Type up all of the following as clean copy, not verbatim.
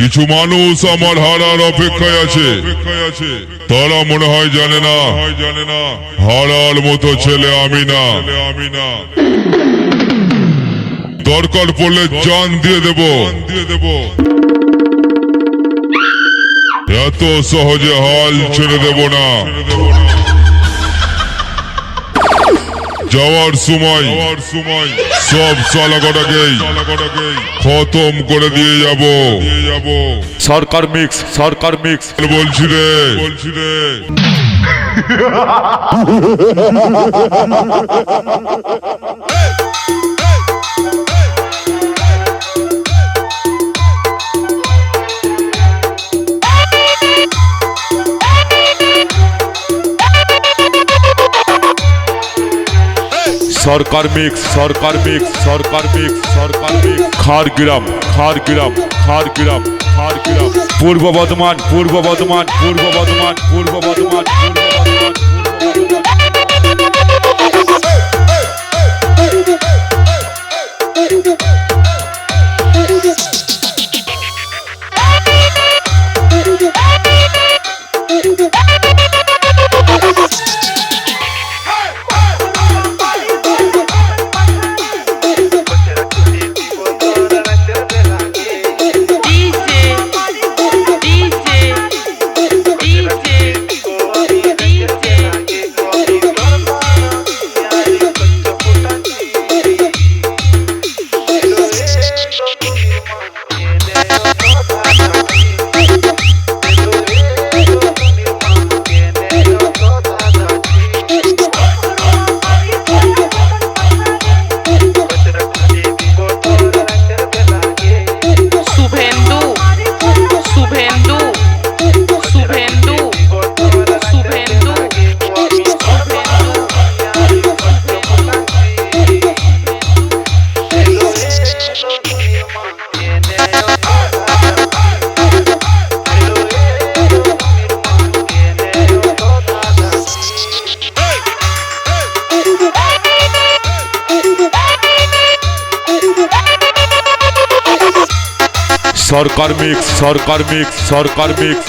কিছু মানুষ আমার হারার অপেক্ষায় আছে। তারা মনে হয় জানে না হারার মতো ছেলে আমি না। দরকার পড়লে জান দিয়ে দেব। এত সহজে হাল ছেড়ে দেব না। যাওয়ার সময় সব সালাগটাকেই খতম করে দিয়ে যাব। সরকার মিক্স বলছি রে। সরকার মিক্স খাড়গ্রাম পূর্ব বর্ধমান সরকার মিক্স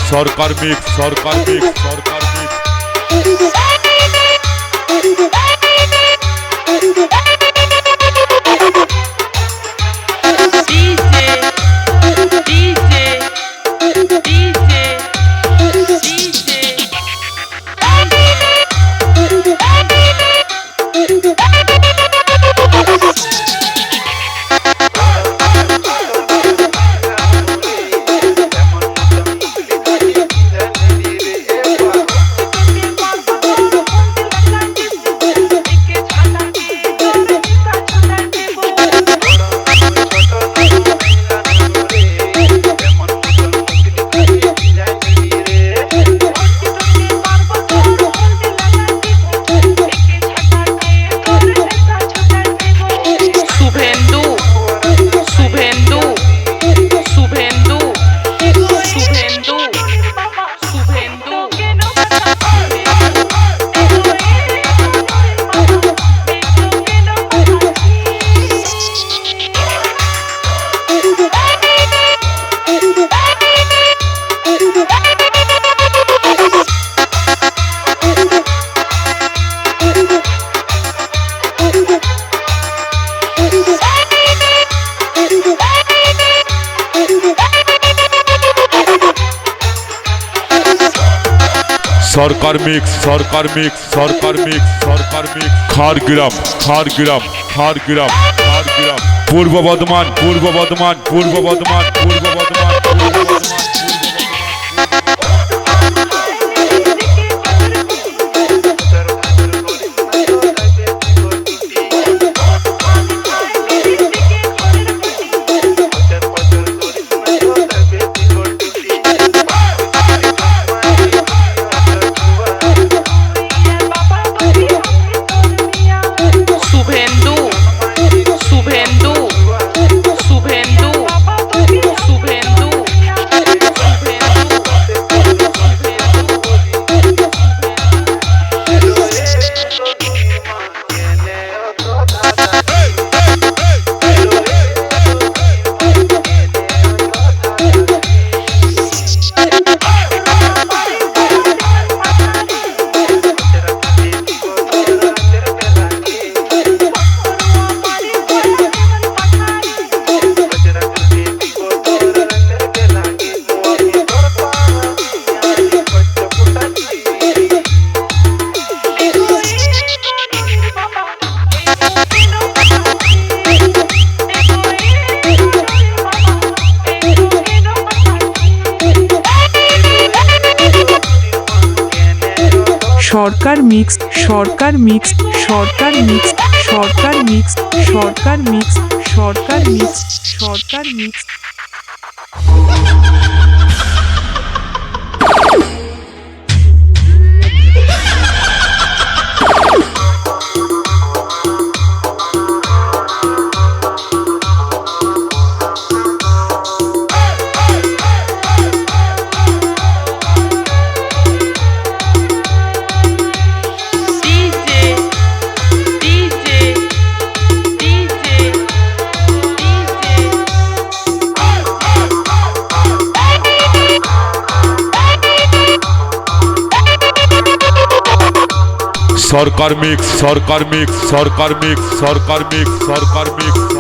খাড়গ্রাম পূর্ব বর্ধমান সরকার mix Sarkar mix Sarkar mix Sarkar mix Sarkar mix Sarkar mix Sarkar mix Sarkar mix Sarkar mix Sarkar mix Sarkar mix Sarkar mix Sarkar mix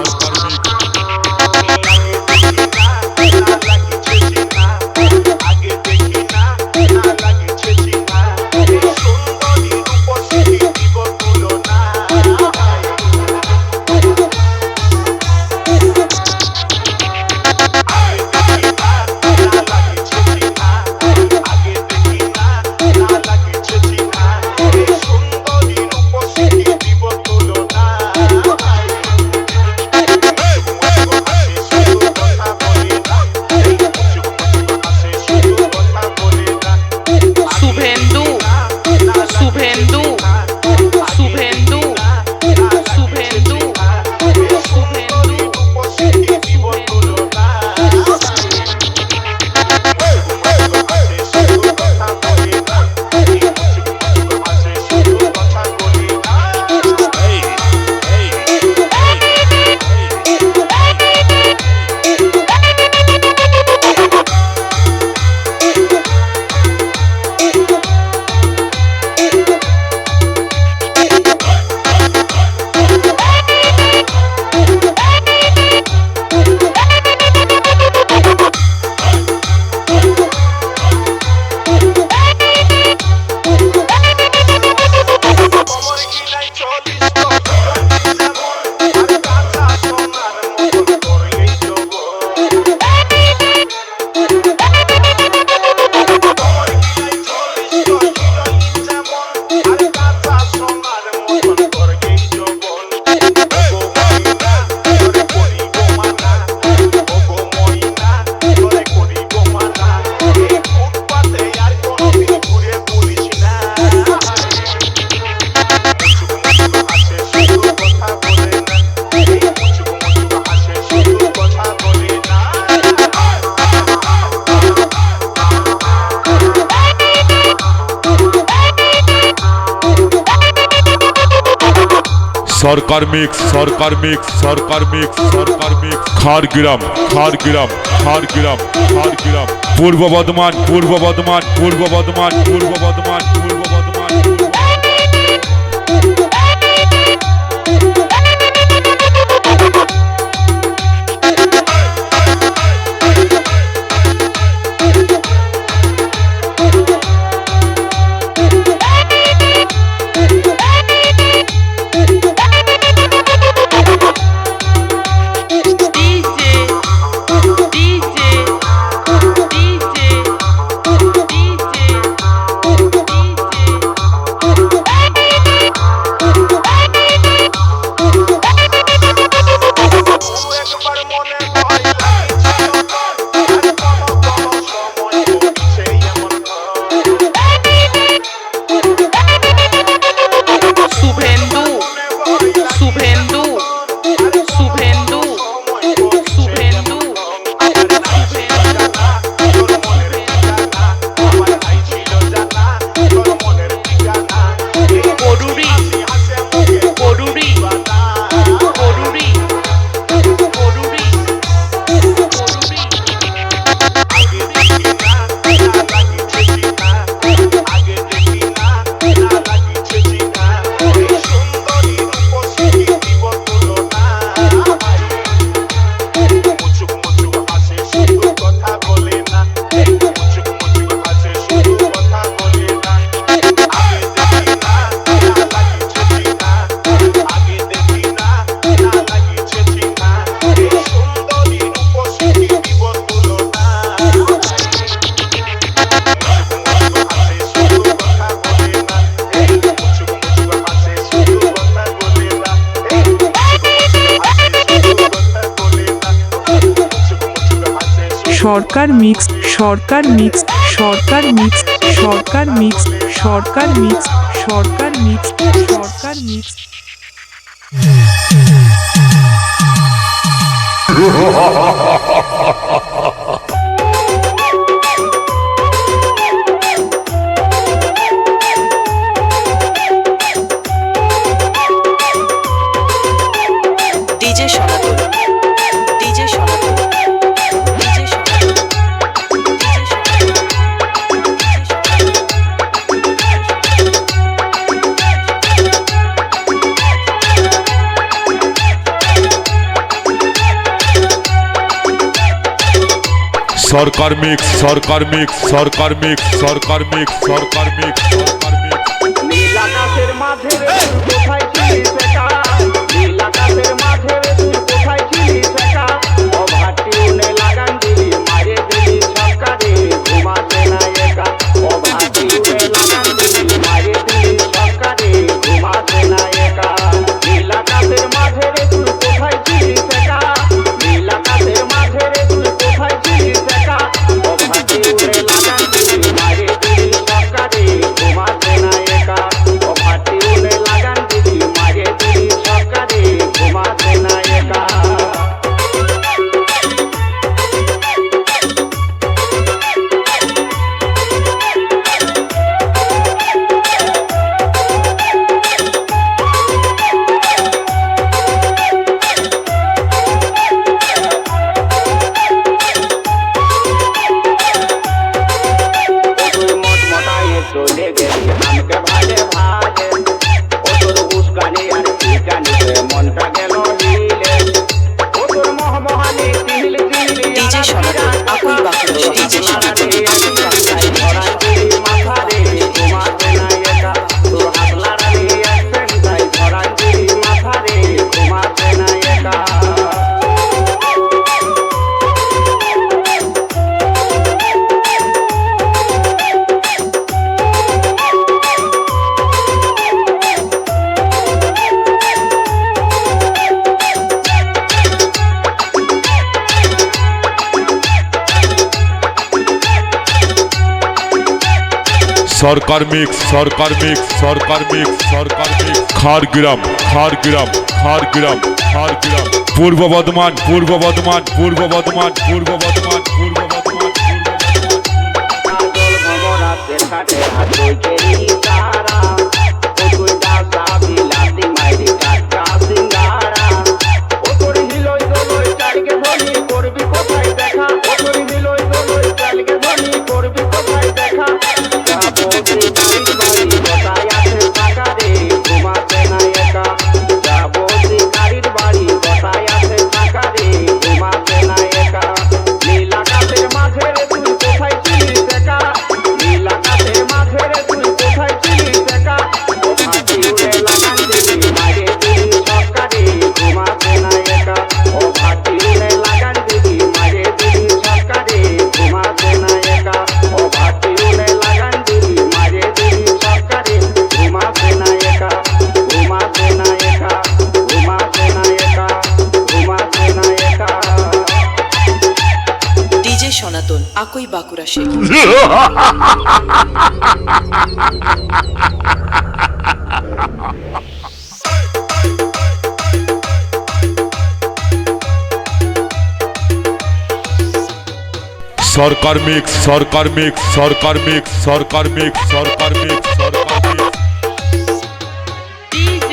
Sarkar mix Sarkar mix Sarkar mix Sarkar mix Khargram Khargram Khargram Khargram পূর্ব বর্ধমান পূর্ব বর্ধমান পূর্ব বর্ধমান পূর্ব বর্ধমান পূর্ব বর্ধমান সরকার mix Sarkar mix Sarkar mix Sarkar mix Sarkar mix Sarkar mix Sarkar mix DJ সনাতন ডিজে সনাতন ডিজে সনাতন ডিজে সরকার mix Sarkar mix Sarkar mix Sarkar mix Sarkar mix Sarkar mix নীল আকাশের মাঝে রে তুই কোথায় ছিলিস একা নীল আকাশের মাঝে রে তুই কোথায় ছিলিস একা ও ভাটিউনে লাগান দিলি মারে দিলি ছক্কা রে ঘুমাতে না একা ও ভাটিউনে লাগান দিলি মারে দিলি ছক্কা রে ঘুমাতে না একা নীল আকাশের মাঝে রে তুই কোথায় ছিলিস একা নীল আকাশের মাঝে রে তুই কোথায় ছিলিস একা ও ভাটিউনে লাগান দিলি মারে দিলি ছক্কা রে ঘুমাতে না একা ও ভাটিউনে লাগান দিলি মারে দিলি ছক্কা রে ঘুমাতে না একা তুই মোট মোটায়ে চলে গেলি আমাকে ভালে ভালে ও তোর উস্কানি আর চিকানিতে মনটা গেল হিলে ও তোর মহমহানি চিল চিলি ডিজে সনাতন আকুল বাকুল ডিজে সনাতন আকুল বাকুল ধরা দিলি মাথা রে ঘুমাতে না একা তোর হাত লাড়ালি একদিন তাই ধরা দিলি মাথা রে ঘুমাতে না একা সরকার mix Sarkar mix Sarkar mix Sarkar mix Khargram Khargram Khargram Khargram পূর্ব বর্ধমান পূর্ব বর্ধমান পূর্ব বর্ধমান পূর্ব বর্ধমান পূর্ব বর্ধমান কাজল ভমরাতে খাটে হাত কেরি তারা ও তুই দাসা বিলাতি মাইরি কাটকা সিঙ্গারা ও তোর হিলই দলই চালকে ধনি করবি কোথায় দেখা ও তোর হিলই দলই চালকে ধনি করবি কোথায় দেখা যাবো শিকারির বাড়ি কোথায় আছে ফাঁকা রে ঘুমাতে না একা যাবো শিকারির বাড়ি কোথায় আছে ফাঁকা রে ঘুমাতে না একা নীল আকাশের মাঝে রে তুই কোথায় ছিলিস একা নীল আকাশের মাঝে রে তুই কোথায় ছিলিস একা ও ভাটিউনে লাগান দিলি মারে দিলি ছক্কা রে ঘুমাতে না একা ও ভাটিউনে লাগান দিলি মারে দিলি ছক্কা রে ঘুমাতে না একা ও ভাটিউনে লাগান দিলি মারে দিলি ছক্কা রে ঘুমাতে না একা ঘুমাতে না একা ঘুমাতে না একা ঘুমাতে না একা DJ Sanatan Akui Bankura Sheikh Sarkar mix Sarkar mix Sarkar mix Sarkar mix Sarkar mix Sarkar mix DJ,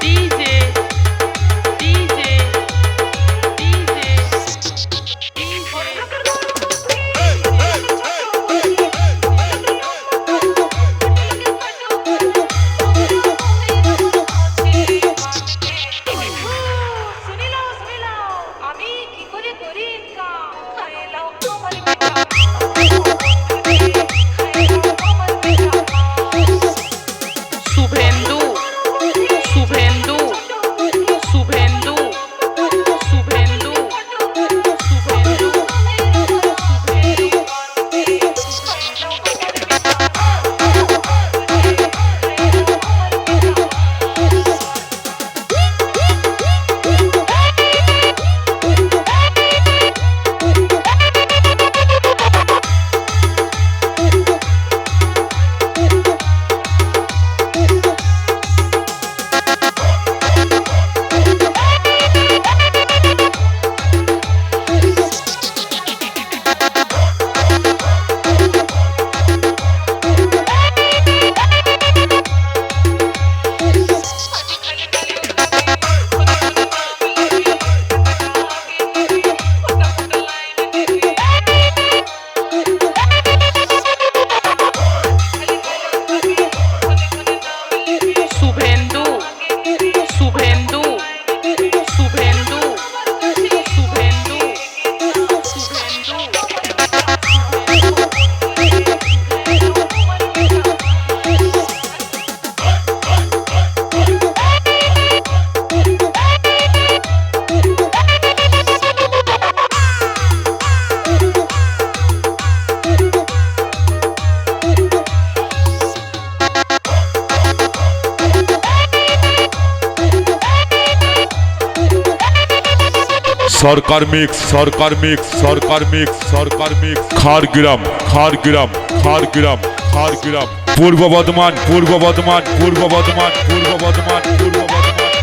DJ, DJ, DJ, শুনিলাম আমি কি করে করি ইনকাম খাইলাও আমার Sarkar mix Sarkar mix Sarkar mix Sarkar mix Khargram Khargram Khargram Khargram Purba Bardhaman Purba Bardhaman Purba Bardhaman Purba Bardhaman Purba Bardhaman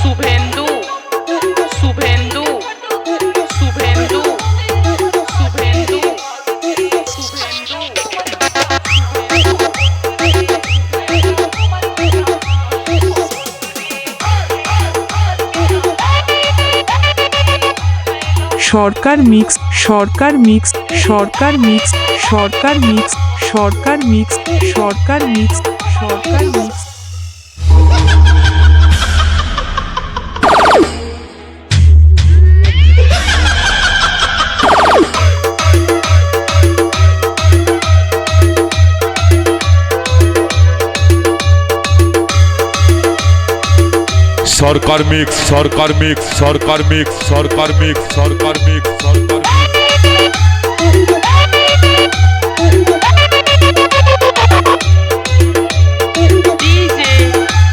Suvendu Suvendu Suvendu Suvendu Suvendu Sarkar mix Sarkar mix Sarkar mix Sarkar mix Sarkar mix Sarkar mix Sarkar mix Sarkar mix Sarkar mix Sarkar mix Sarkar mix Sarkar mix সরকার DJ DJ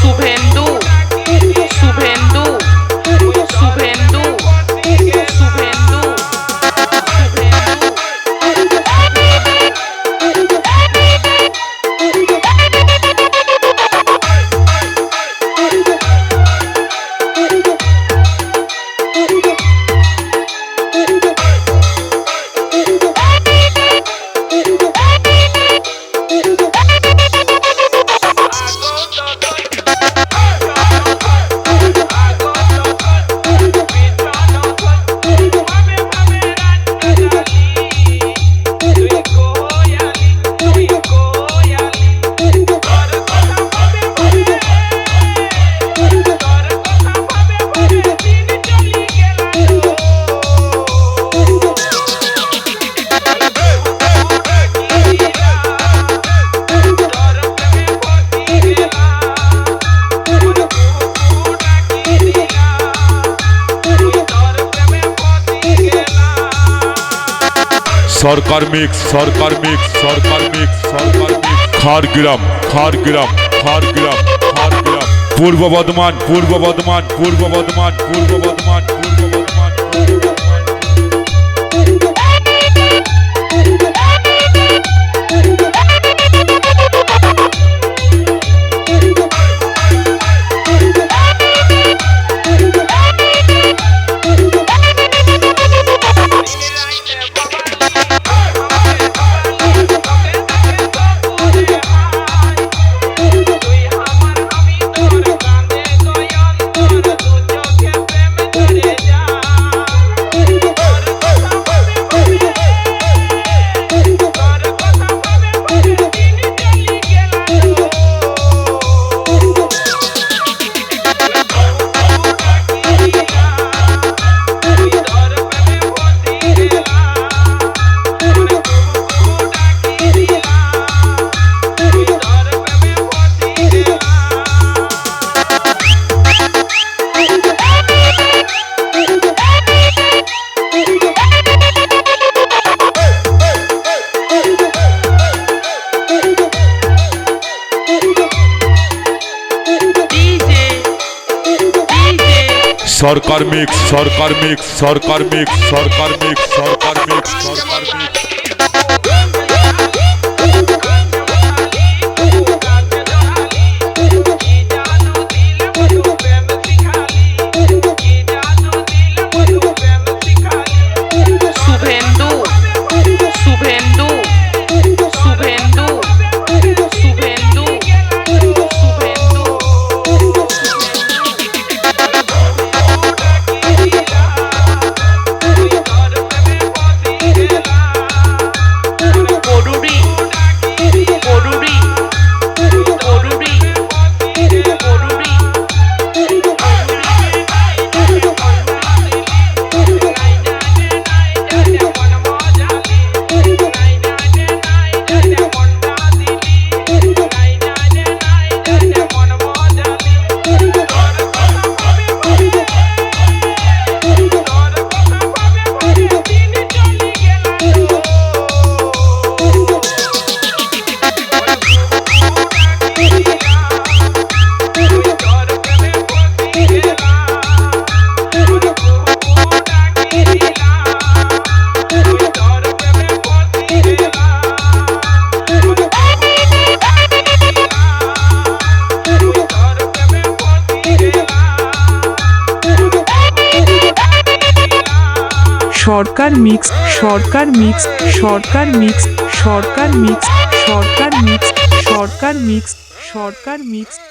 Suvendu Suvendu Suvendu Suvendu Sarkar mix Sarkar mix Sarkar mix Sarkar mix Khargram Khargram Khargram Khargram Purba Bardhaman Purba Bardhaman Purba Bardhaman Purba Bardhaman Purba Bardhaman তুই আমার আমি তোর কাঁদে দয়াল তোর দু চোখে প্রেম ধরে যা সরকার mix Sarkar mix Sarkar mix Sarkar mix Sarkar mix Sarkar mix Suvendu Suvendu Suvendu Suvendu Suvendu করুরি করুরি করুরি করুরি সরকার mix Sarkar mix Sarkar mix Sarkar mix Sarkar mix Sarkar mix Sarkar mix